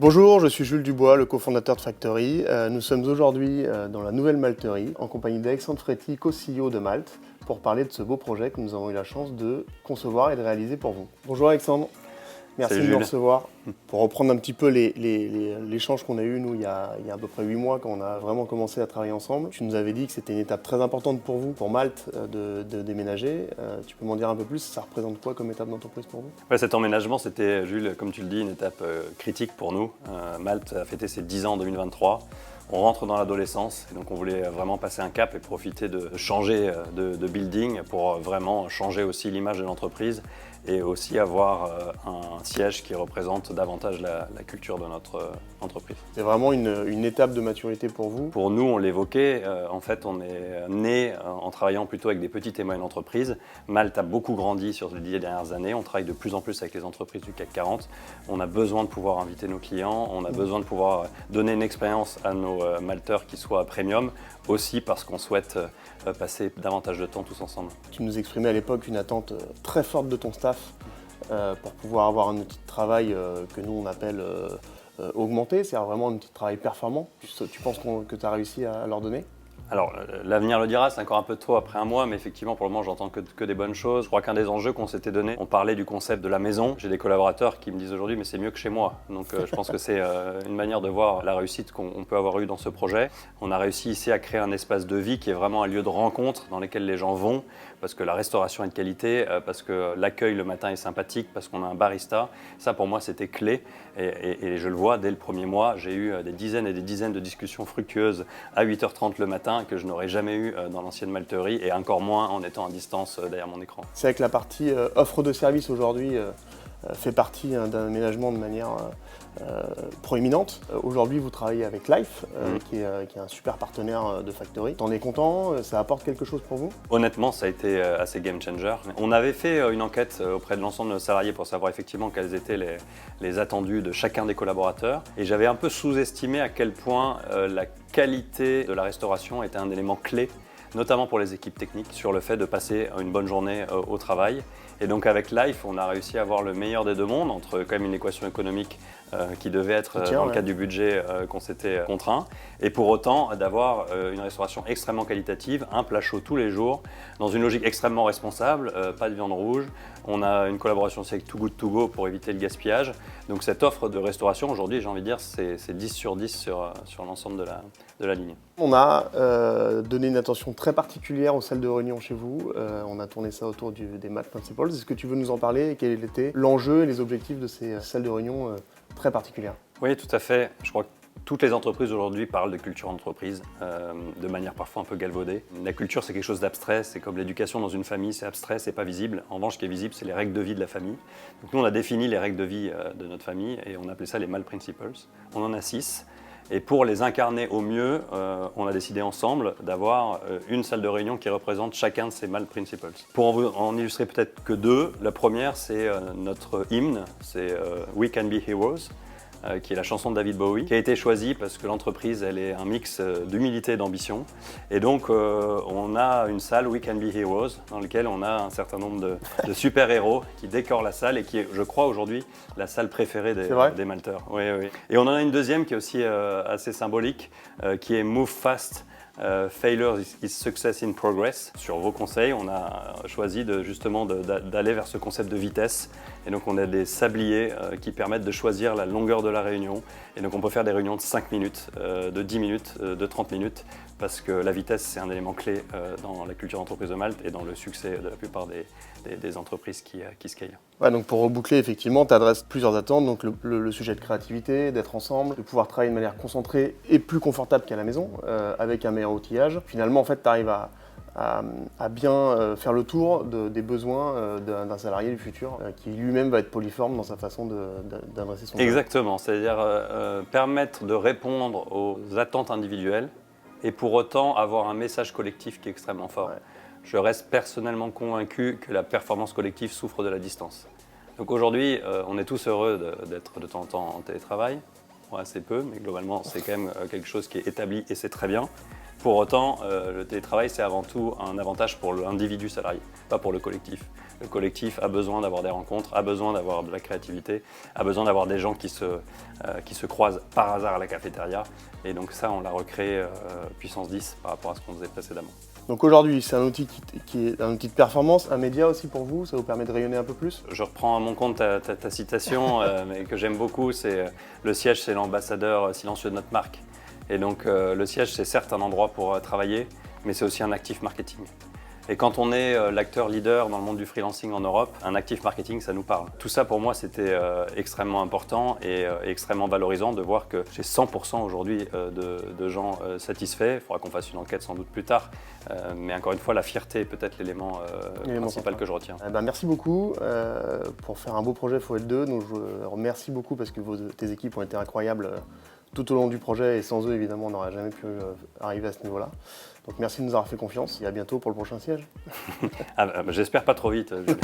Bonjour, je suis Jules Dubois, le cofondateur de Factory. Nous sommes aujourd'hui dans la nouvelle malterie en compagnie d'Alexandre Fretti, co-CEO de Malte, pour parler de ce beau projet que nous avons eu la chance de concevoir et de réaliser pour vous. Bonjour Alexandre, merci Salut de nous Jules. recevoir. Pour reprendre un petit peu l'échange qu'on a eu nous il y a à peu près 8 mois quand on a vraiment commencé à travailler ensemble, tu nous avais dit que c'était une étape très importante pour vous, pour Malte, de déménager. Tu peux m'en dire un peu plus, ça représente quoi comme étape d'entreprise pour vous? Ouais, cet emménagement, c'était, Jules, comme tu le dis, une étape critique pour nous. Malte a fêté ses 10 ans en 2023. On rentre dans l'adolescence, et donc on voulait vraiment passer un cap et profiter de changer de building pour vraiment changer aussi l'image de l'entreprise et aussi avoir un siège qui représente davantage la culture de notre entreprise. C'est vraiment une étape de maturité pour vous? Pour nous, on l'évoquait, en fait, on est né en travaillant plutôt avec des petites et moyennes entreprises. Malte a beaucoup grandi sur les 10 dernières années. On travaille de plus en plus avec les entreprises du CAC 40. On a besoin de pouvoir inviter nos clients. On a besoin de pouvoir donner une expérience à nos malteurs qui soit premium, aussi parce qu'on souhaite passer davantage de temps tous ensemble. Tu nous exprimais à l'époque une attente très forte de ton staff pour pouvoir avoir un outil de travail que nous on appelle augmenté, c'est-à-dire vraiment un outil de travail performant. Tu penses que tu as réussi à leur donner? Alors, l'avenir le dira, c'est encore un peu tôt après un mois, mais effectivement, pour le moment, j'entends que des bonnes choses. Je crois qu'un des enjeux qu'on s'était donné, on parlait du concept de la maison. J'ai des collaborateurs qui me disent aujourd'hui, mais c'est mieux que chez moi. Donc, je pense que c'est une manière de voir la réussite qu'on peut avoir eue dans ce projet. On a réussi ici à créer un espace de vie qui est vraiment un lieu de rencontre dans lequel les gens vont, parce que la restauration est de qualité, parce que l'accueil le matin est sympathique, parce qu'on a un barista. Ça, pour moi, c'était clé. Et je le vois, dès le premier mois, j'ai eu des dizaines et des dizaines de discussions fructueuses à 8h30 le matin que je n'aurais jamais eu dans l'ancienne malterie et encore moins en étant à distance derrière mon écran. C'est vrai que la partie offre de service aujourd'hui fait partie d'un aménagement de manière proéminente. Aujourd'hui, vous travaillez avec Life, qui est un super partenaire de Factory. T'en es content? Ça apporte quelque chose pour vous? Honnêtement, ça a été assez game changer. On avait fait une enquête auprès de l'ensemble de nos salariés pour savoir effectivement quels étaient les attendus de chacun des collaborateurs. Et j'avais un peu sous-estimé à quel point la qualité de la restauration était un élément clé, notamment pour les équipes techniques, sur le fait de passer une bonne journée au travail. Et donc avec Life, on a réussi à avoir le meilleur des deux mondes, entre quand même une équation économique qui devait être dans le cadre du budget qu'on s'était contraint, et pour autant d'avoir une restauration extrêmement qualitative, un plat chaud tous les jours, dans une logique extrêmement responsable, pas de viande rouge. On a une collaboration aussi avec Too Good To Go pour éviter le gaspillage. Donc cette offre de restauration, aujourd'hui, j'ai envie de dire, c'est 10 sur 10 sur l'ensemble de la ligne. On a donné une attention très particulière aux salles de réunion chez vous. On a tourné ça autour des Malte Principles. Est-ce que tu veux nous en parler et quel était l'enjeu et les objectifs de ces salles de réunion très particulières? Oui, tout à fait. Je crois que toutes les entreprises aujourd'hui parlent de culture d'entreprise de manière parfois un peu galvaudée. La culture, c'est quelque chose d'abstrait. C'est comme l'éducation dans une famille, c'est abstrait, c'est pas visible. En revanche, ce qui est visible, c'est les règles de vie de la famille. Donc nous, on a défini les règles de vie de notre famille et on appelait ça les Malte Principles. On en a 6. Et pour les incarner au mieux, on a décidé ensemble d'avoir une salle de réunion qui représente chacun de ces Malte Principles. Pour en illustrer peut-être que deux, la première, c'est notre hymne, c'est We Can Be Heroes, qui est la chanson de David Bowie, qui a été choisie parce que l'entreprise, elle est un mix d'humilité et d'ambition. Et donc, on a une salle We Can Be Heroes, dans laquelle on a un certain nombre de super-héros qui décorent la salle et qui est, je crois, aujourd'hui, la salle préférée des malteurs. Oui, oui. Et on en a une deuxième qui est aussi assez symbolique, qui est Move Fast. Failure is success in progress. Sur vos conseils, on a choisi justement d'aller vers ce concept de vitesse. Et donc on a des sabliers qui permettent de choisir la longueur de la réunion. Et donc on peut faire des réunions de 5 minutes, de 10 minutes, de 30 minutes, parce que la vitesse, c'est un élément clé dans la culture d'entreprise de Malte et dans le succès de la plupart des entreprises qui scalent. Ouais, donc pour reboucler, effectivement, tu adresses plusieurs attentes. Donc le sujet de créativité, d'être ensemble, de pouvoir travailler de manière concentrée et plus confortable qu'à la maison, avec un meilleur outillage. Finalement, en fait, tu arrives à bien faire le tour des besoins d'un salarié du futur qui lui-même va être polyforme dans sa façon d'adresser son travail. Exactement, c'est-à-dire permettre de répondre aux attentes individuelles et pour autant avoir un message collectif qui est extrêmement fort. Ouais. Je reste personnellement convaincu que la performance collective souffre de la distance. Donc aujourd'hui, on est tous heureux d'être de temps en temps en télétravail. Assez peu, mais globalement, c'est quand même quelque chose qui est établi et c'est très bien. Pour autant, le télétravail, c'est avant tout un avantage pour l'individu salarié, pas pour le collectif. Le collectif a besoin d'avoir des rencontres, a besoin d'avoir de la créativité, a besoin d'avoir des gens qui se croisent par hasard à la cafétéria. Et donc ça, on l'a recréé puissance 10 par rapport à ce qu'on faisait précédemment. Donc aujourd'hui, c'est un outil qui est un outil de performance, un média aussi pour vous, ça vous permet de rayonner un peu plus? Je reprends à mon compte ta citation, mais que j'aime beaucoup, c'est le siège, c'est l'ambassadeur silencieux de notre marque. Et donc le siège, c'est certes un endroit pour travailler, mais c'est aussi un actif marketing. Et quand on est l'acteur leader dans le monde du freelancing en Europe, un actif marketing, ça nous parle. Tout ça, pour moi, c'était extrêmement important et extrêmement valorisant de voir que j'ai 100% aujourd'hui de gens satisfaits. Il faudra qu'on fasse une enquête sans doute plus tard. Mais encore une fois, la fierté est peut-être l'élément principal que je retiens. Merci beaucoup. Pour faire un beau projet, il faut être deux. Donc je vous remercie beaucoup parce que tes équipes ont été incroyables tout au long du projet et sans eux, évidemment, on n'aurait jamais pu arriver à ce niveau-là. Donc merci de nous avoir fait confiance et à bientôt pour le prochain siège. J'espère pas trop vite. Julien.